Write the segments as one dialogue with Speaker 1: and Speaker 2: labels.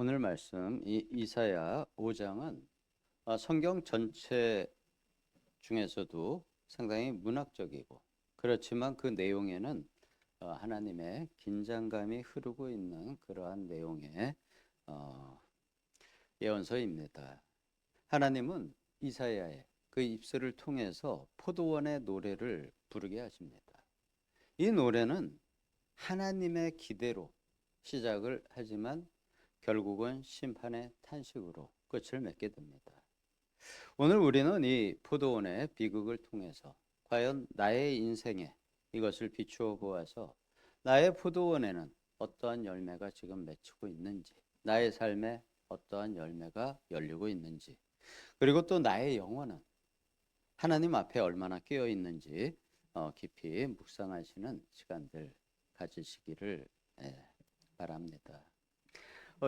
Speaker 1: 오늘 말씀 이사야 5장은 성경 전체 중에서도 상당히 문학적이고 그렇지만 그 내용에는 하나님의 긴장감이 흐르고 있는 그러한 내용의 어, 예언서입니다. 하나님은 이사야의 그 입술을 통해서 포도원의 노래를 부르게 하십니다. 이 노래는 하나님의 기대로 시작을 하지만 결국은 심판의 탄식으로 끝을 맺게 됩니다. 오늘 우리는 이 포도원의 비극을 통해서 과연 나의 인생에 이것을 비추어 보아서 나의 포도원에는 어떠한 열매가 지금 맺히고 있는지, 나의 삶에 어떠한 열매가 열리고 있는지, 그리고 또 나의 영혼은 하나님 앞에 얼마나 깨어 있는지 깊이 묵상하시는 시간들 가지시기를 바랍니다.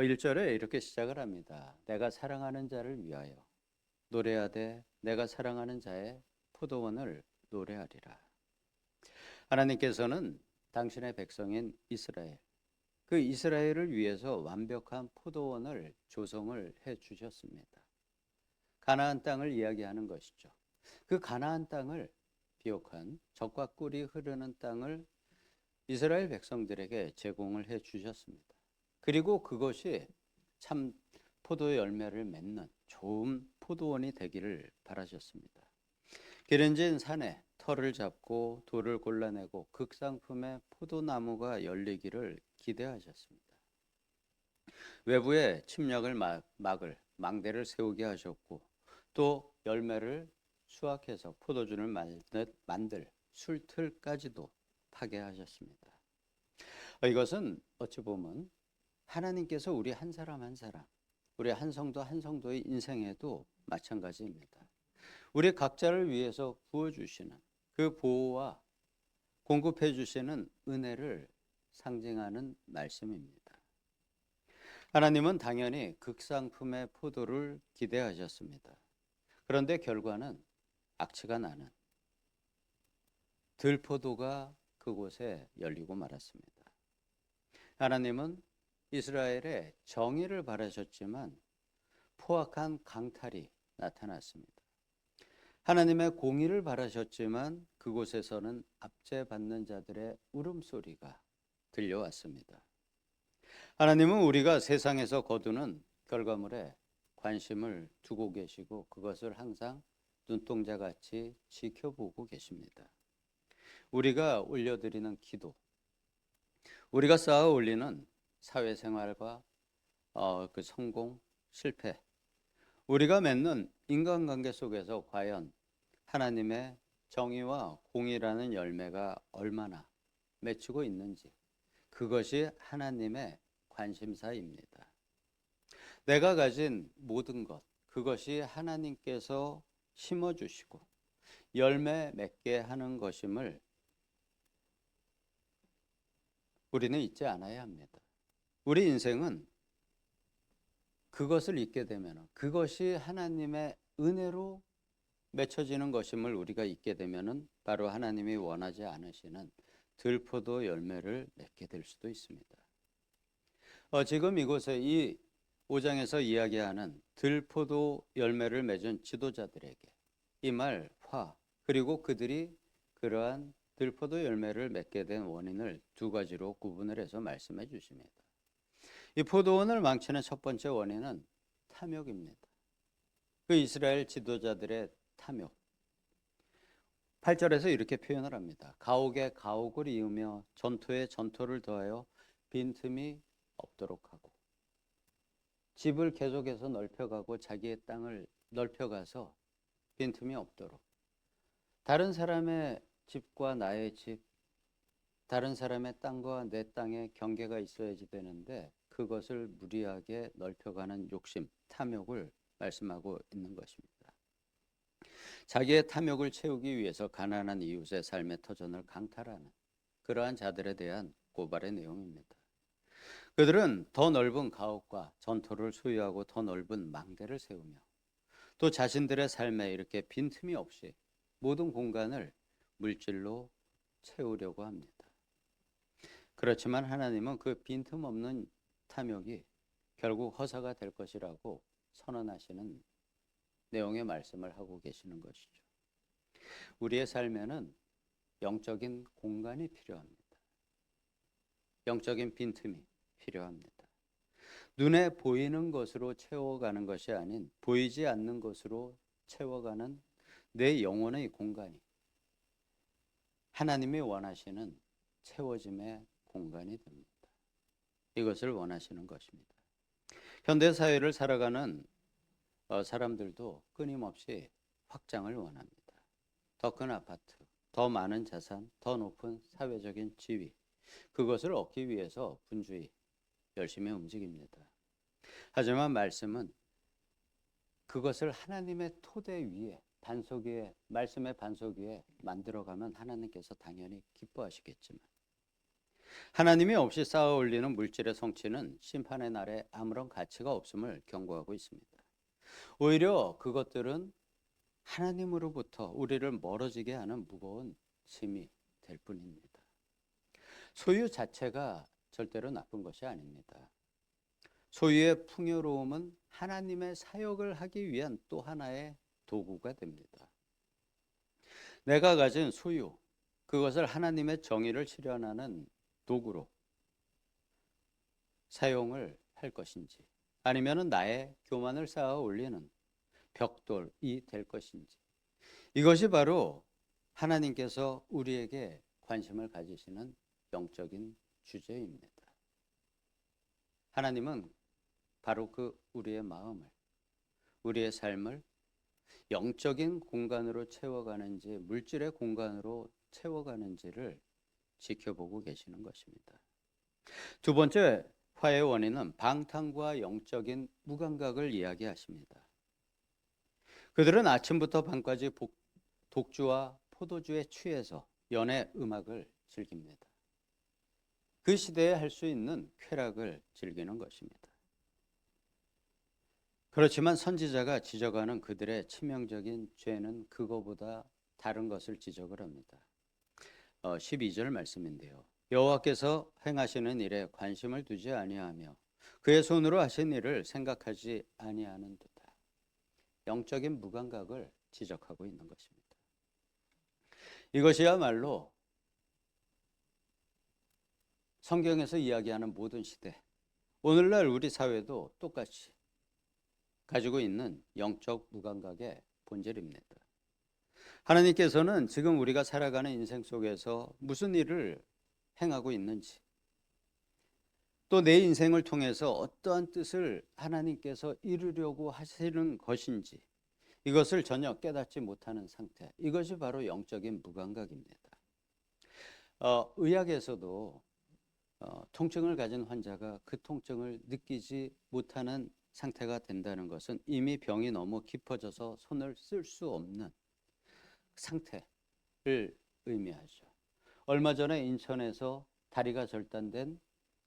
Speaker 1: 1절에 이렇게 시작을 합니다. 내가 사랑하는 자를 위하여 노래하되 내가 사랑하는 자의 포도원을 노래하리라. 하나님께서는 당신의 백성인 이스라엘, 그 이스라엘을 위해서 완벽한 포도원을 조성을 해 주셨습니다. 가나안 땅을 이야기하는 것이죠. 그 가나안 땅을 비옥한 젖과 꿀이 흐르는 땅을 이스라엘 백성들에게 제공을 해 주셨습니다. 그리고 그것이 참 포도의 열매를 맺는 좋은 포도원이 되기를 바라셨습니다. 기른진 산에 터를 잡고 돌을 골라내고 극상품의 포도나무가 열리기를 기대하셨습니다. 외부에 침략을 막을 망대를 세우게 하셨고 또 열매를 수확해서 포도주를 만들 술틀까지도 파괴하셨습니다. 이것은 어찌 보면 하나님께서 우리 한 사람 한 사람, 우리 한 성도 한 성도의 인생에도 마찬가지입니다. 우리 각자를 위해서 부어주시는 그 보호와 공급해 주시는 은혜를 상징하는 말씀입니다. 하나님은 당연히 극상품의 포도를 기대하셨습니다. 그런데 결과는 악취가 나는 들포도가 그곳에 열리고 말았습니다. 하나님은 이스라엘의 정의를 바라셨지만 포악한 강탈이 나타났습니다. 하나님의 공의를 바라셨지만 그곳에서는 압제받는 자들의 울음소리가 들려왔습니다. 하나님은 우리가 세상에서 거두는 결과물에 관심을 두고 계시고 그것을 항상 눈동자같이 지켜보고 계십니다. 우리가 올려드리는 기도, 우리가 쌓아 올리는 사회생활과 그 성공, 실패, 우리가 맺는 인간관계 속에서 과연 하나님의 정의와 공의라는 열매가 얼마나 맺히고 있는지 그것이 하나님의 관심사입니다. 내가 가진 모든 것 그것이 하나님께서 심어주시고 열매 맺게 하는 것임을 우리는 잊지 않아야 합니다. 우리 인생은 그것을 잊게 되면 그것이 하나님의 은혜로 맺혀지는 것임을 우리가 잊게 되면 바로 하나님이 원하지 않으시는 들포도 열매를 맺게 될 수도 있습니다. 지금 이곳에 이 5장에서 이야기하는 들포도 열매를 맺은 지도자들에게 이 말 화 그리고 그들이 그러한 들포도 열매를 맺게 된 원인을 두 가지로 구분을 해서 말씀해 주십니다. 이 포도원을 망치는 첫 번째 원인은 탐욕입니다. 그 이스라엘 지도자들의 탐욕. 8절에서 이렇게 표현을 합니다. 가옥에 가옥을 이으며 전토에 전토를 더하여 빈틈이 없도록 하고 집을 계속해서 넓혀가고 자기의 땅을 넓혀가서 빈틈이 없도록 다른 사람의 집과 나의 집, 다른 사람의 땅과 내 땅의 경계가 있어야지 되는데 그것을 무리하게 넓혀가는 욕심, 탐욕을 말씀하고 있는 것입니다. 자기의 탐욕을 채우기 위해서 가난한 이웃의 삶의 터전을 강탈하는 그러한 자들에 대한 고발의 내용입니다. 그들은 더 넓은 가옥과 전토를 소유하고 더 넓은 망대를 세우며 또 자신들의 삶에 이렇게 빈틈이 없이 모든 공간을 물질로 채우려고 합니다. 그렇지만 하나님은 그 빈틈 없는 탐욕이 결국 허사가 될 것이라고 선언하시는 내용의 말씀을 하고 계시는 것이죠. 우리의 삶에는 영적인 공간이 필요합니다. 영적인 빈틈이 필요합니다. 눈에 보이는 것으로 채워가는 것이 아닌 보이지 않는 것으로 채워가는 내 영혼의 공간이 하나님이 원하시는 채워짐의 공간이 됩니다. 이것을 원하시는 것입니다. 현대사회를 살아가는 사람들도 끊임없이 확장을 원합니다. 더 큰 아파트, 더 많은 자산, 더 높은 사회적인 지위, 그것을 얻기 위해서 분주히 열심히 움직입니다. 하지만 말씀은 그것을 하나님의 토대 위에, 반석 위에, 말씀의 반석 위에 만들어가면 하나님께서 당연히 기뻐하시겠지만 하나님이 없이 쌓아 올리는 물질의 성취는 심판의 날에 아무런 가치가 없음을 경고하고 있습니다. 오히려 그것들은 하나님으로부터 우리를 멀어지게 하는 무거운 짐이 될 뿐입니다. 소유 자체가 절대로 나쁜 것이 아닙니다. 소유의 풍요로움은 하나님의 사역을 하기 위한 또 하나의 도구가 됩니다. 내가 가진 소유, 그것을 하나님의 정의를 실현하는 도구로 사용을 할 것인지, 아니면 나의 교만을 쌓아 올리는 벽돌이 될 것인지, 이것이 바로 하나님께서 우리에게 관심을 가지시는 영적인 주제입니다. 하나님은 바로 그 우리의 마음을, 우리의 삶을 영적인 공간으로 채워가는지 물질의 공간으로 채워가는지를 지켜보고 계시는 것입니다. 두 번째 화의 원인은 방탕과 영적인 무감각을 이야기하십니다. 그들은 아침부터 밤까지 독주와 포도주에 취해서 연애 음악을 즐깁니다. 그 시대에 할 수 있는 쾌락을 즐기는 것입니다. 그렇지만 선지자가 지적하는 그들의 치명적인 죄는 그거보다 다른 것을 지적을 합니다. 12절 말씀인데요. 여호와께서 행하시는 일에 관심을 두지 아니하며 그의 손으로 하신 일을 생각하지 아니하는 도다. 영적인 무감각을 지적하고 있는 것입니다. 이것이야말로 성경에서 이야기하는 모든 시대, 오늘날 우리 사회도 똑같이 가지고 있는 영적 무감각의 본질입니다. 하나님께서는 지금 우리가 살아가는 인생 속에서 무슨 일을 행하고 있는지, 또 내 인생을 통해서 어떠한 뜻을 하나님께서 이루려고 하시는 것인지 이것을 전혀 깨닫지 못하는 상태, 이것이 바로 영적인 무감각입니다. 의학에서도 통증을 가진 환자가 그 통증을 느끼지 못하는 상태가 된다는 것은 이미 병이 너무 깊어져서 손을 쓸 수 없는 상태를 의미하죠. 얼마 전에 인천에서 다리가 절단된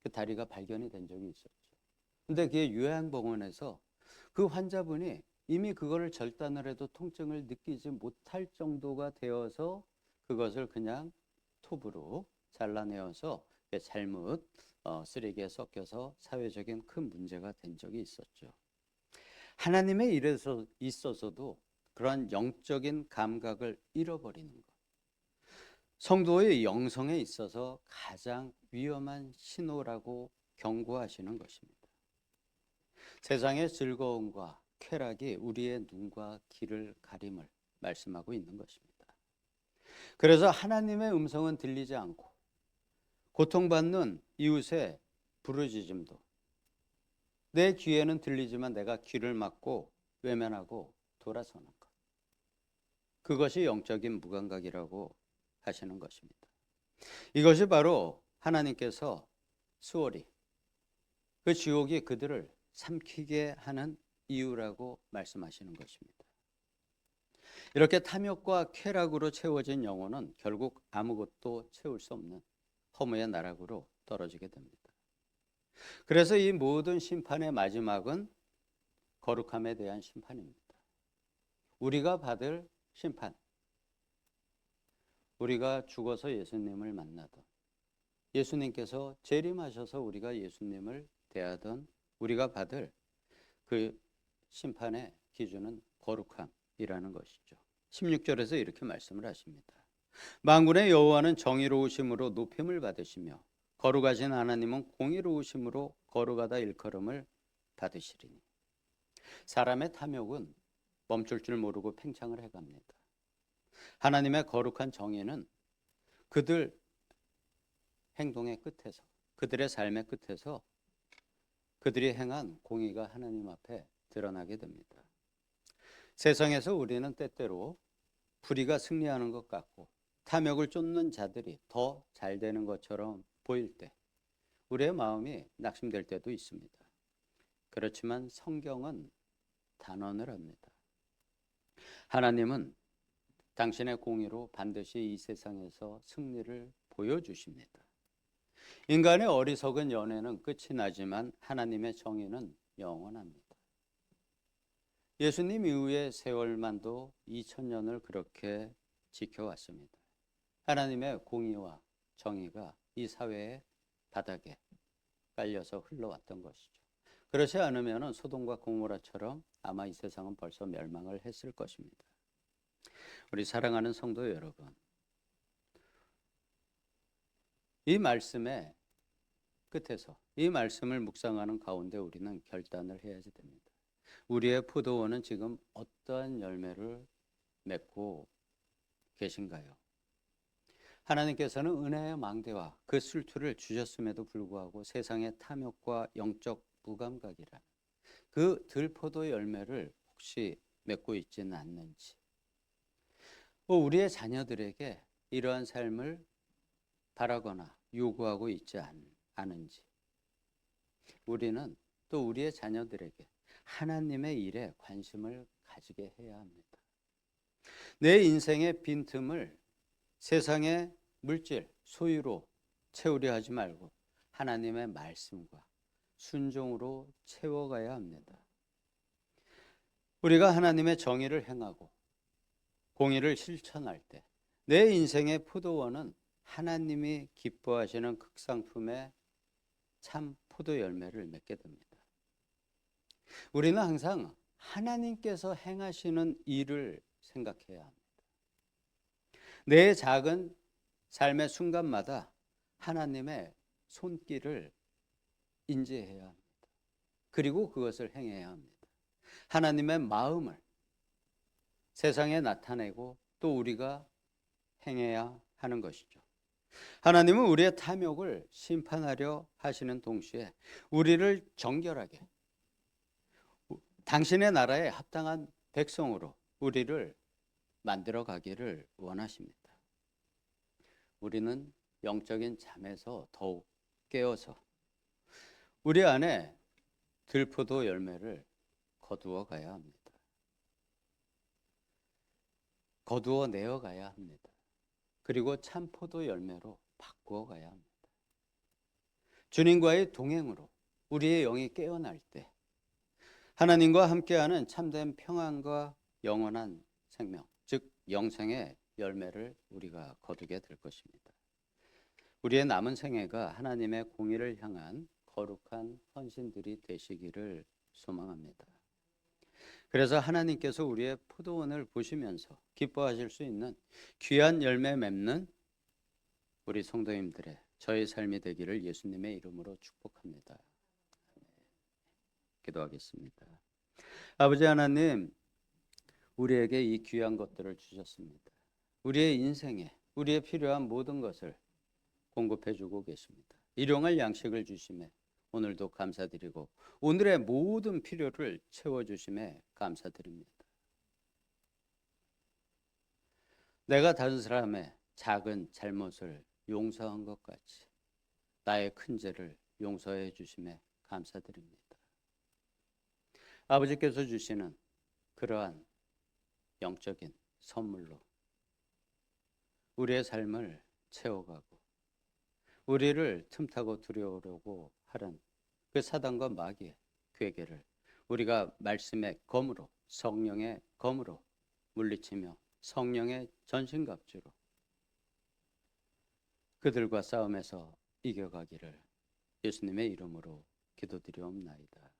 Speaker 1: 그 다리가 발견이 된 적이 있었죠. 근데 그게 요양병원에서 그 환자분이 이미 그거를 절단을 해도 통증을 느끼지 못할 정도가 되어서 그것을 그냥 톱으로 잘라내어서 잘못 쓰레기에 섞여서 사회적인 큰 문제가 된 적이 있었죠. 하나님의 일에 있어서도 그런 영적인 감각을 잃어버리는 것, 성도의 영성에 있어서 가장 위험한 신호라고 경고하시는 것입니다. 세상의 즐거움과 쾌락이 우리의 눈과 귀를 가림을 말씀하고 있는 것입니다. 그래서 하나님의 음성은 들리지 않고 고통받는 이웃의 부르짖음도 내 귀에는 들리지만 내가 귀를 막고 외면하고 돌아서는 것, 그것이 영적인 무감각이라고 하시는 것입니다. 이것이 바로 하나님께서 수월히 그 지옥이 그들을 삼키게 하는 이유라고 말씀하시는 것입니다. 이렇게 탐욕과 쾌락으로 채워진 영혼은 결국 아무것도 채울 수 없는 허무의 나락으로 떨어지게 됩니다. 그래서 이 모든 심판의 마지막은 거룩함에 대한 심판입니다. 우리가 받을 심판, 우리가 죽어서 예수님을 만나던, 예수님께서 재림하셔서 우리가 예수님을 대하던 우리가 받을 그 심판의 기준은 거룩함이라는 것이죠. 16절에서 이렇게 말씀을 하십니다. 만군의 여호와는 정의로우심으로 높임을 받으시며 거룩하신 하나님은 공의로우심으로 거룩하다 일컬음을 받으시리니. 사람의 탐욕은 멈출 줄 모르고 팽창을 해갑니다. 하나님의 거룩한 정의는 그들 행동의 끝에서, 그들의 삶의 끝에서 그들이 행한 공의가 하나님 앞에 드러나게 됩니다. 세상에서 우리는 때때로 불의가 승리하는 것 같고 탐욕을 쫓는 자들이 더 잘 되는 것처럼 보일 때 우리의 마음이 낙심될 때도 있습니다. 그렇지만 성경은 단언을 합니다. 하나님은 당신의 공의로 반드시 이 세상에서 승리를 보여주십니다. 인간의 어리석은 연애는 끝이 나지만 하나님의 정의는 영원합니다. 예수님 이후의 세월만도 2000년을 그렇게 지켜왔습니다. 하나님의 공의와 정의가 이 사회의 바닥에 깔려서 흘러왔던 것이죠. 그렇지 않으면 소돔과 고모라처럼 아마 이 세상은 벌써 멸망을 했을 것입니다. 우리 사랑하는 성도 여러분, 이 말씀의 끝에서 이 말씀을 묵상하는 가운데 우리는 결단을 해야지 됩니다. 우리의 포도원은 지금 어떠한 열매를 맺고 계신가요? 하나님께서는 은혜의 망대와 그 술투를 주셨음에도 불구하고 세상의 탐욕과 영적 무감각이라는 그 들포도 열매를 혹시 맺고 있지는 않는지, 우리의 자녀들에게 이러한 삶을 바라거나 요구하고 있지 않은지, 우리는 또 우리의 자녀들에게 하나님의 일에 관심을 가지게 해야 합니다. 내 인생의 빈틈을 세상의 물질, 소유로 채우려 하지 말고 하나님의 말씀과 순종으로 채워가야 합니다. 우리가 하나님의 정의를 행하고 공의를 실천할 때 내 인생의 포도원은 하나님이 기뻐하시는 극상품의 참 포도 열매를 맺게 됩니다. 우리는 항상 하나님께서 행하시는 일을 생각해야 합니다. 내 작은 삶의 순간마다 하나님의 손길을 인지해야 합니다. 그리고 그것을 행해야 합니다. 하나님의 마음을 세상에 나타내고 또 우리가 행해야 하는 것이죠. 하나님은 우리의 탐욕을 심판하려 하시는 동시에 우리를 정결하게 당신의 나라에 합당한 백성으로 우리를 만들어 가기를 원하십니다. 우리는 영적인 잠에서 더욱 깨어서 우리 안에 들포도 열매를 거두어 가야 합니다. 거두어 내어 가야 합니다. 그리고 참 포도 열매로 바꾸어 가야 합니다. 주님과의 동행으로 우리의 영이 깨어날 때 하나님과 함께하는 참된 평안과 영원한 생명, 즉 영생의 열매를 우리가 거두게 될 것입니다. 우리의 남은 생애가 하나님의 공의를 향한 거룩한 헌신들이 되시기를 소망합니다. 그래서 하나님께서 우리의 포도원을 보시면서 기뻐하실 수 있는 귀한 열매 맺는 우리 성도님들의 저의 삶이 되기를 예수님의 이름으로 축복합니다. 기도하겠습니다. 아버지 하나님, 우리에게 이 귀한 것들을 주셨습니다. 우리의 인생에 우리의 필요한 모든 것을 공급해 주고 계십니다. 일용할 양식을 주심에 오늘도 감사드리고 오늘의 모든 필요를 채워주심에 감사드립니다. 내가 다른 사람의 작은 잘못을 용서한 것 같이 나의 큰 죄를 용서해 주심에 감사드립니다. 아버지께서 주시는 그러한 영적인 선물로 우리의 삶을 채워가고 우리를 틈타고 두려우려고 하는 그 사단과 마귀의 괴계를 우리가 말씀의 검으로 성령의 검으로 물리치며 성령의 전신갑주로 그들과 싸움에서 이겨가기를 예수님의 이름으로 기도드리옵나이다.